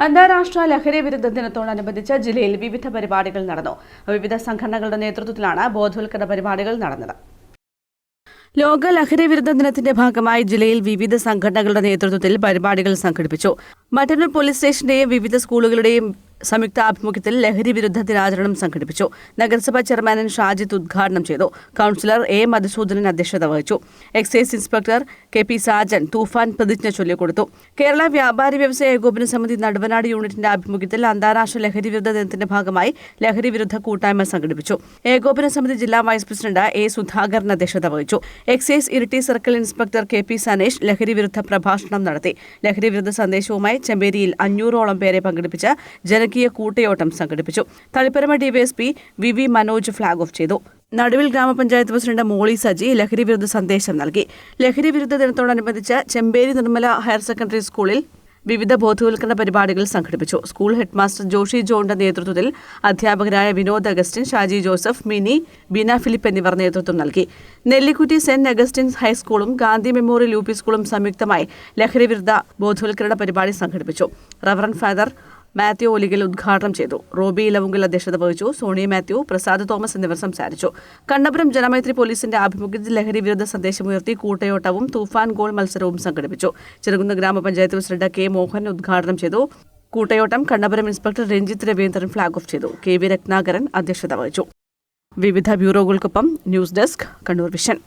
അന്താരാഷ്ട്ര ലഹരി വിരുദ്ധ ദിനത്തോടനുബന്ധിച്ച് ജില്ലയിൽ വിവിധ പരിപാടികൾ നടന്നു. വിവിധ സംഘടനകളുടെ നേതൃത്വത്തിലാണ് ബോധവൽക്കരണ പരിപാടികൾ നടന്നത്. ലോക ലഹരി വിരുദ്ധ ദിനത്തിന്റെ ഭാഗമായി ജില്ലയിൽ വിവിധ സംഘടനകളുടെ നേതൃത്വത്തിൽ പരിപാടികൾ സംഘടിപ്പിച്ചു. മട്ടന്നൂർ പോലീസ് സ്റ്റേഷന്റെയും വിവിധ സ്കൂളുകളുടെയും സംയുക്താഭിമുഖ്യത്തിൽ ലഹരി വിരുദ്ധ ദിനാചരണം സംഘടിപ്പിച്ചു. നഗരസഭാ ചെയർമാൻ ഷാജിദ് ഉദ്ഘാടനം ചെയ്തു. കൌൺസിലർ എ മധുസൂദനൻ അധ്യക്ഷത വഹിച്ചു. Excise inspector K P. Sajan Thoofan പ്രതിജ്ഞ ചൊല്ലിക്കൊടുത്തു. കേരള വ്യാപാരി വ്യവസായ ഏകോപന സമിതി നടുവനാട് യൂണിറ്റിന്റെ ആഭിമുഖ്യത്തിൽ അന്താരാഷ്ട്ര ലഹരി വിരുദ്ധ ദിനത്തിന്റെ ഭാഗമായി ലഹരി വിരുദ്ധ കൂട്ടായ്മ സംഘടിപ്പിച്ചു. ഏകോപന സമിതി ജില്ലാ വൈസ് പ്രസിഡന്റ് എ സുധാകരൻ അധ്യക്ഷത വഹിച്ചു. Excise Iritty circle inspector K P. Sanesh ലഹരി വിരുദ്ധ പ്രഭാഷണം നടത്തി. ലഹരി വിരുദ്ധ സന്ദേശവുമായി ചെമ്പേരിയിൽ 500ഓളം പേരെ പങ്കെടുപ്പിച്ച ജനകീയ കൂട്ടയോട്ടം സംഘടിപ്പിച്ചു. Taliparamba DYSP V Manoj flag off ചെയ്തു. നടുവിൽ ഗ്രാമപഞ്ചായത്ത് പ്രസിഡന്റ് മോളി സജി ലഹരി വിരുദ്ധ സന്ദേശം നൽകി. ലഹരി വിരുദ്ധ ദിനത്തോടനുബന്ധിച്ച് ചെമ്പേരി നിർമ്മല ഹയർ സെക്കൻഡറി സ്കൂളിൽ വിവിധ ബോധവൽക്കരണ പരിപാടികൾ സംഘടിപ്പിച്ചു. സ്കൂൾ ഹെഡ്മാസ്റ്റർ ജോഷി ജോണിന്റെ നേതൃത്വത്തിൽ അധ്യാപകരായ വിനോദ് അഗസ്റ്റിൻ, ഷാജി ജോസഫ്, മിനി, ബീന ഫിലിപ്പ് എന്നിവർ നേതൃത്വം നൽകി. നെല്ലിക്കുറ്റി സെന്റ് അഗസ്റ്റിൻ ഹൈസ്കൂളും ഗാന്ധി മെമ്മോറിയൽ യു.പി. സ്കൂളും സംയുക്തമായി ലഹരി വിരുദ്ധ ബോധവൽക്കരണ പരിപാടി സംഘടിപ്പിച്ചു. റവറന്റ് ഫാദർ മാത്യു ഒലിഗൽ ഉദ്ഘാടനം ചെയ്തു. റോബി ഇലവുങ്കൽ അധ്യക്ഷത വഹിച്ചു. സോണി മാത്യു, പ്രസാദ് തോമസ് എന്നിവർ സംസാരിച്ചു. കണ്ണപുരം ജനമൈത്രി പോലീസിന്റെ ആഭിമുഖ്യത്തിൽ ലഹരി വിരുദ്ധ സന്ദേശമുയർത്തി കൂട്ടയോട്ടവും തൂഫാൻ ഗോൾ മത്സരവും സംഘടിപ്പിച്ചു. ചെറുകുന്ന് ഗ്രാമപഞ്ചായത്ത് പ്രസിഡന്റ് കെ മോഹൻ ഉദ്ഘാടനം ചെയ്തു. കൂട്ടയോട്ടം Kannapuram inspector Ranjith Raveendran flag off ചെയ്തു. കെ.വി. രത്നാകരൻ അധ്യക്ഷത വഹിച്ചു. വിവിധ ബ്യൂറോകൾക്കൊപ്പം ന്യൂസ് ഡെസ്ക് കണ്ണൂർ വിഷൻ.